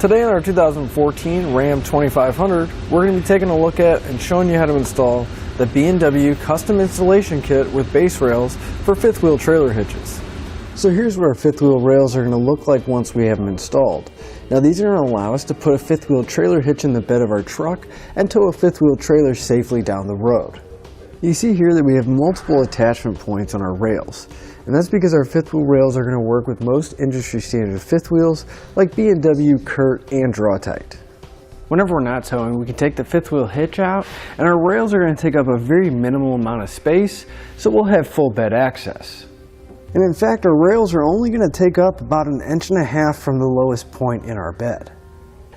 Today in our 2014 Ram 2500, we're going to be taking a look at and showing you how to install the B&W Custom Installation Kit with base rails for fifth wheel trailer hitches. So here's what our fifth wheel rails are going to look like once we have them installed. Now these are going to allow us to put a fifth wheel trailer hitch in the bed of our truck and tow a fifth wheel trailer safely down the road. You see here that we have multiple attachment points on our rails. And that's because our fifth wheel rails are going to work with most industry standard fifth wheels like B&W, Curt, and Draw-Tite. Whenever we're not towing, we can take the fifth wheel hitch out and our rails are going to take up a very minimal amount of space, so we'll have full bed access. And in fact, our rails are only going to take up about 1.5 inches from the lowest point in our bed.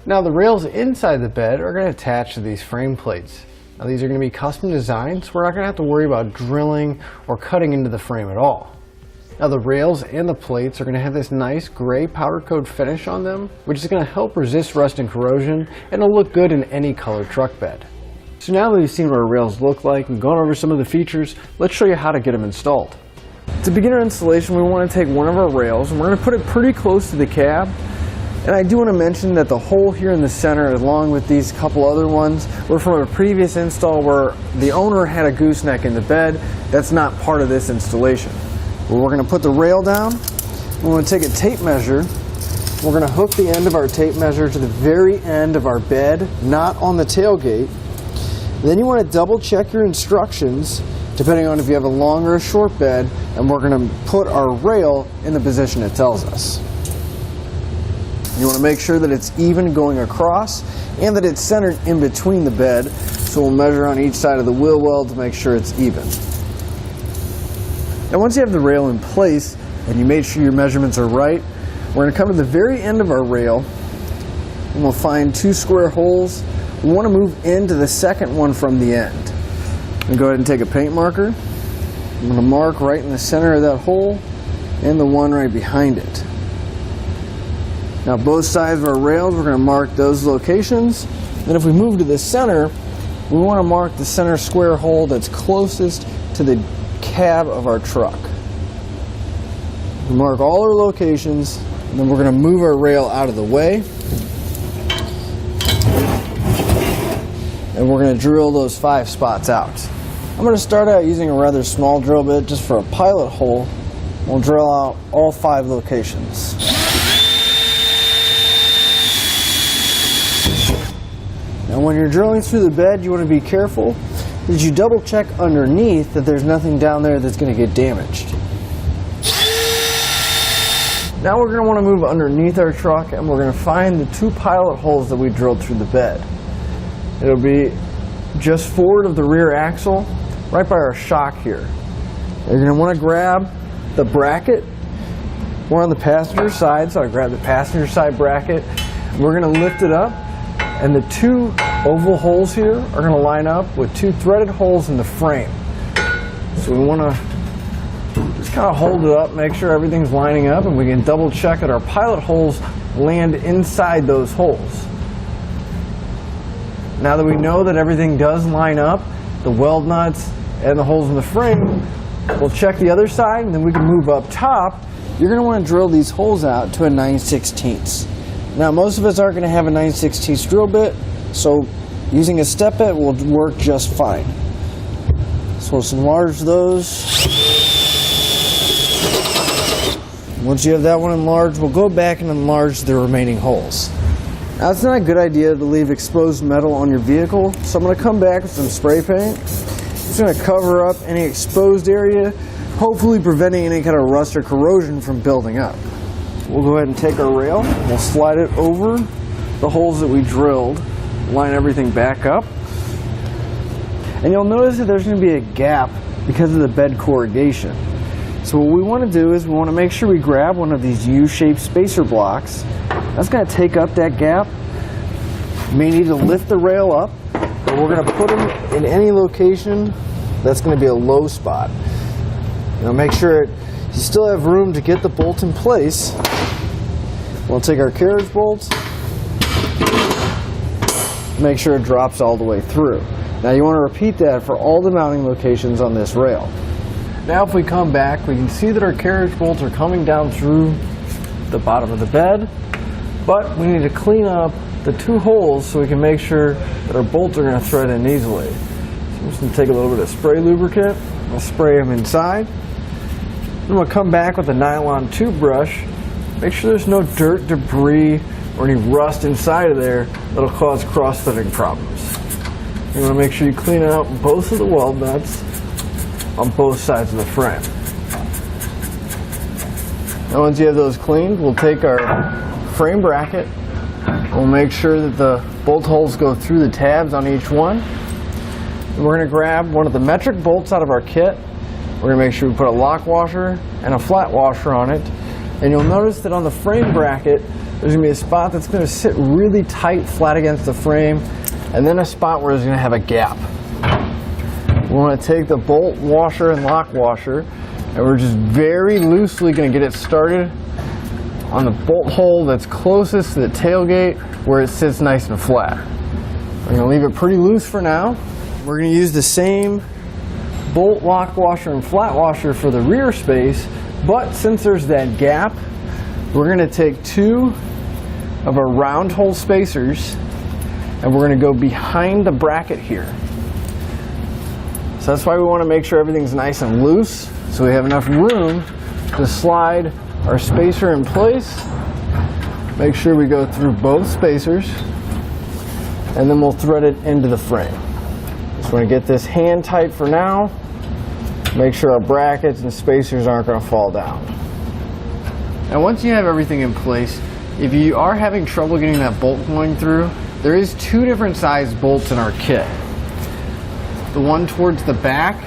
Now the rails inside the bed are going to attach to these frame plates. Now these are going to be custom designed, so we're not going to have to worry about drilling or cutting into the frame at all. Now the rails and the plates are going to have this nice gray powder coat finish on them, which is going to help resist rust and corrosion, and it'll look good in any colored truck bed. So now that we've seen what our rails look like and gone over some of the features, let's show you how to get them installed. To begin our installation, we want to take one of our rails and we're going to put it pretty close to the cab. And I do want to mention that the hole here in the center, along with these couple other ones, were from a previous install where the owner had a gooseneck in the bed. That's not part of this installation. Well, we're going to put the rail down. We're going to take a tape measure. We're going to hook the end of our tape measure to the very end of our bed, not on the tailgate. Then you want to double check your instructions, depending on if you have a long or a short bed, and we're going to put our rail in the position it tells us. You want to make sure that it's even going across and that it's centered in between the bed, so we'll measure on each side of the wheel well to make sure it's even. Now once you have the rail in place and you made sure your measurements are right, we're going to come to the very end of our rail and we'll find 2 square holes. We want to move into the second one from the end. I'm going to go ahead and take a paint marker. I'm going to mark right in the center of that hole and the one right behind it. Now both sides of our rails, we're going to mark those locations. Then if we move to the center, we want to mark the center square hole that's closest to the cab of our truck. We mark all our locations, and then we're going to move our rail out of the way. And we're going to drill those 5 spots out. I'm going to start out using a rather small drill bit just for a pilot hole. We'll drill out all 5 locations. Now when you're drilling through the bed, you want to be careful that you double check underneath that there's nothing down there that's going to get damaged. Now we're going to want to move underneath our truck and we're going to find the 2 pilot holes that we drilled through the bed. It'll be just forward of the rear axle, right by our shock here. You're going to want to grab the bracket. We're on the passenger side, so I grab the passenger side bracket. We're going to lift it up, and the 2 oval holes here are going to line up with 2 threaded holes in the frame. So we want to just kind of hold it up, make sure everything's lining up, and we can double check that our pilot holes land inside those holes. Now that we know that everything does line up, the weld nuts and the holes in the frame, we'll check the other side and then we can move up top. You're going to want to drill these holes out to a 9/16. Now most of us aren't going to have a 9/16 drill bit, so using a step bit will work just fine. So let's enlarge those. Once you have that one enlarged, we'll go back and enlarge the remaining holes. Now it's not a good idea to leave exposed metal on your vehicle, so I'm going to come back with some spray paint. It's going to cover up any exposed area, hopefully preventing any kind of rust or corrosion from building up. We'll go ahead and take our rail, we'll slide it over the holes that we drilled, line everything back up. And you'll notice that there's going to be a gap because of the bed corrugation. So what we want to do is we want to make sure we grab one of these U-shaped spacer blocks. That's going to take up that gap. You may need to lift the rail up, but we're going to put them in any location that's going to be a low spot. Make sure you still have room to get the bolt in place. We'll take our carriage bolt, make sure it drops all the way through. Now you want to repeat that for all the mounting locations on this rail. Now if we come back, we can see that our carriage bolts are coming down through the bottom of the bed. But we need to clean up the 2 holes so we can make sure that our bolts are going to thread in easily. So I'm just going to take a little bit of spray lubricant. I'll spray them inside. Then I'm going to come back with a nylon tube brush. Make sure there's no dirt, debris, or any rust inside of there that'll cause cross-threading problems. You want to make sure you clean out both of the weld nuts on both sides of the frame. Now once you have those cleaned, we'll take our frame bracket. We'll make sure that the bolt holes go through the tabs on each one. And we're going to grab one of the metric bolts out of our kit. We're going to make sure we put a lock washer and a flat washer on it. And you'll notice that on the frame bracket, there's going to be a spot that's going to sit really tight flat against the frame, and then a spot where there's going to have a gap. We want to take the bolt washer and lock washer, and we're just very loosely going to get it started on the bolt hole that's closest to the tailgate where it sits nice and flat. We're going to leave it pretty loose for now. We're going to use the same bolt, lock washer, and flat washer for the rear space, but since there's that gap, we're going to take 2 of our round hole spacers and we're going to go behind the bracket here. So that's why we want to make sure everything's nice and loose so we have enough room to slide our spacer in place. Make sure we go through both spacers and then we'll thread it into the frame. Just want to get this hand tight for now. Make sure our brackets and spacers aren't going to fall down. Now once you have everything in place, if you are having trouble getting that bolt going through, there is 2 different size bolts in our kit. The one towards the back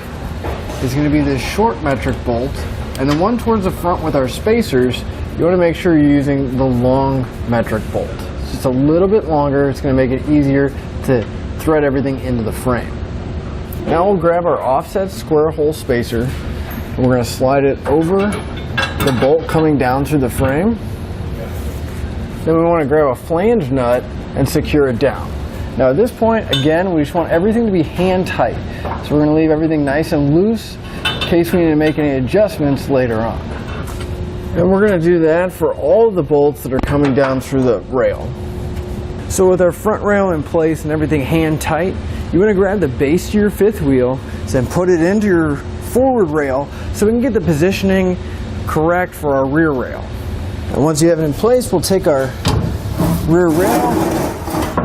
is going to be this short metric bolt, and the one towards the front with our spacers, you want to make sure you're using the long metric bolt. It's just a little bit longer. It's going to make it easier to thread everything into the frame. Now we'll grab our offset square hole spacer and we're going to slide it over the bolt coming down through the frame. Then we want to grab a flange nut and secure it down. Now at this point, again, we just want everything to be hand tight. So we're going to leave everything nice and loose in case we need to make any adjustments later on. And we're going to do that for all of the bolts that are coming down through the rail. So with our front rail in place and everything hand tight, you want to grab the base to your 5th wheel and put it into your forward rail so we can get the positioning correct for our rear rail. And once you have it in place, we'll take our rear rail,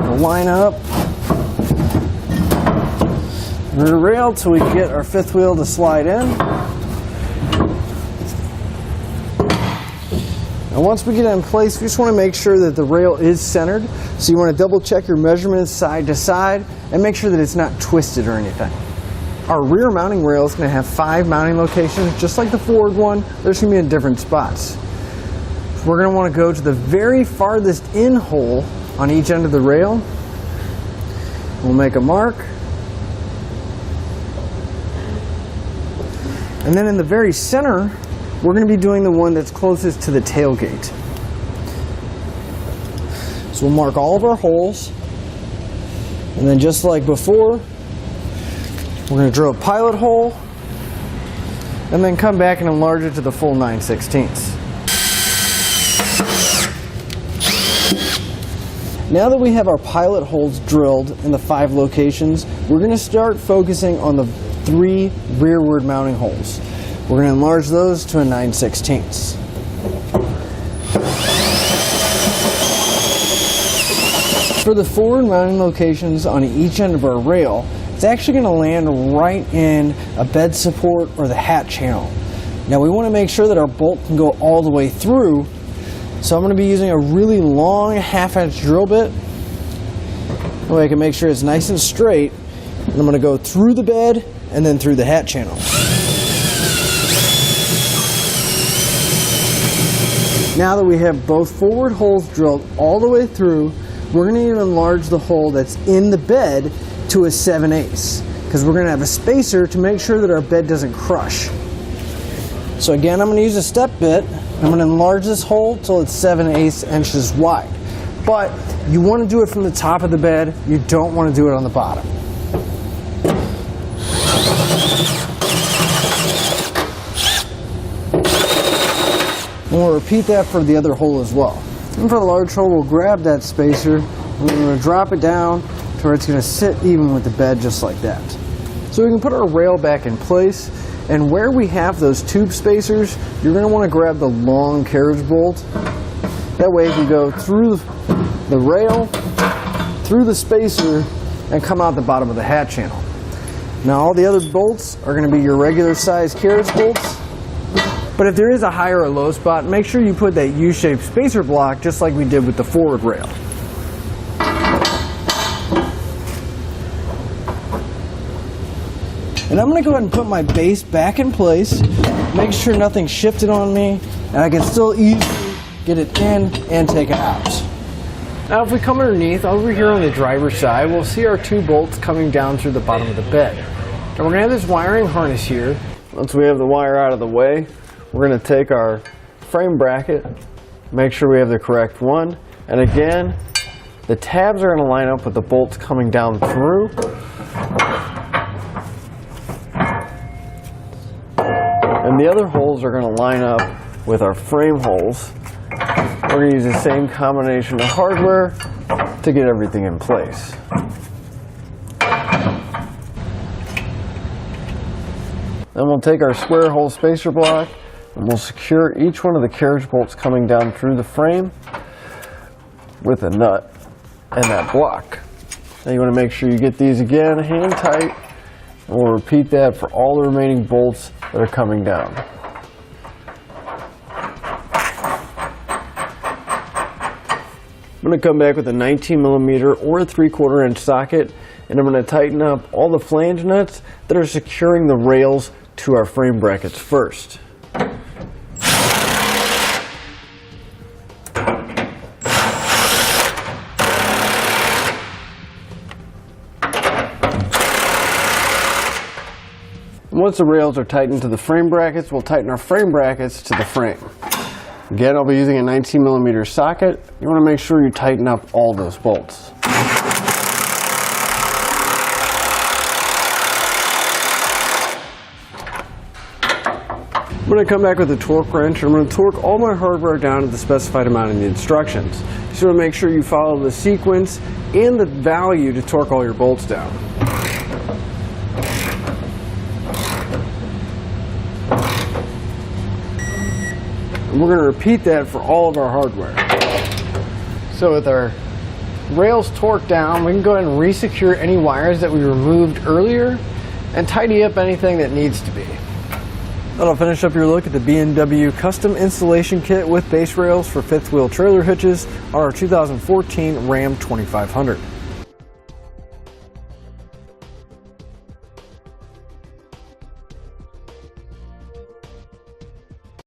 we'll line up rear rail till we get our 5th wheel to slide in. And once we get it in place, we just want to make sure that the rail is centered. So you want to double check your measurements side to side and make sure that it's not twisted or anything. Our rear mounting rail is going to have 5 mounting locations, just like the forward one. There's going to be in different spots. We're going to want to go to the very farthest in hole on each end of the rail. We'll make a mark. And then in the very center, we're going to be doing the one that's closest to the tailgate. So we'll mark all of our holes. And then just like before, we're going to drill a pilot hole and then come back and enlarge it to the full 9/16. Now that we have our pilot holes drilled in the 5 locations, we're going to start focusing on the 3 rearward mounting holes. We're going to enlarge those to a 9/16. For the forward mounting locations on each end of our rail, it's actually going to land right in a bed support or the hat channel. Now we want to make sure that our bolt can go all the way through, so I'm going to be using a really long 1/2-inch drill bit. That way I can make sure it's nice and straight. And I'm going to go through the bed and then through the hat channel. Now that we have both forward holes drilled all the way through, we're going to enlarge the hole that's in the bed to a 7/8, because we're going to have a spacer to make sure that our bed doesn't crush. So again, I'm going to use a step bit. I'm going to enlarge this hole till it's 7/8 inches wide. But you want to do it from the top of the bed. You don't want to do it on the bottom. And we'll repeat that for the other hole as well. And for the large hole, we'll grab that spacer and we're going to drop it down to where it's going to sit even with the bed just like that. So we can put our rail back in place, and where we have those tube spacers, you're going to want to grab the long carriage bolt. That way if you go through the rail, through the spacer, and come out the bottom of the hat channel. Now all the other bolts are going to be your regular size carriage bolts, but if there is a high or a low spot, make sure you put that U-shaped spacer block just like we did with the forward rail. And I'm going to go ahead and put my base back in place, make sure nothing shifted on me, and I can still easily get it in and take it out. Now if we come underneath, over here on the driver's side, we'll see our two bolts coming down through the bottom of the bed. And we're going to have this wiring harness here. Once we have the wire out of the way, we're going to take our frame bracket, make sure we have the correct one, and again, the tabs are going to line up with the bolts coming down through. And the other holes are going to line up with our frame holes. We're going to use the same combination of hardware to get everything in place. Then we'll take our square hole spacer block and we'll secure each one of the carriage bolts coming down through the frame with a nut and that block. Now you want to make sure you get these again hand tight, and we'll repeat that for all the remaining bolts that are coming down. I'm going to come back with a 19mm or a 3/4 inch socket, and I'm going to tighten up all the flange nuts that are securing the rails to our frame brackets first. Once the rails are tightened to the frame brackets, we'll tighten our frame brackets to the frame. Again, I'll be using a 19mm socket. You want to make sure you tighten up all those bolts. I'm going to come back with a torque wrench, and I'm going to torque all my hardware down to the specified amount in the instructions. You just want to make sure you follow the sequence and the value to torque all your bolts down. And we're going to repeat that for all of our hardware. So with our rails torqued down, we can go ahead and resecure any wires that we removed earlier and tidy up anything that needs to be. That'll finish up your look at the B&W custom installation kit with base rails for fifth wheel trailer hitches on our 2014 Ram 2500.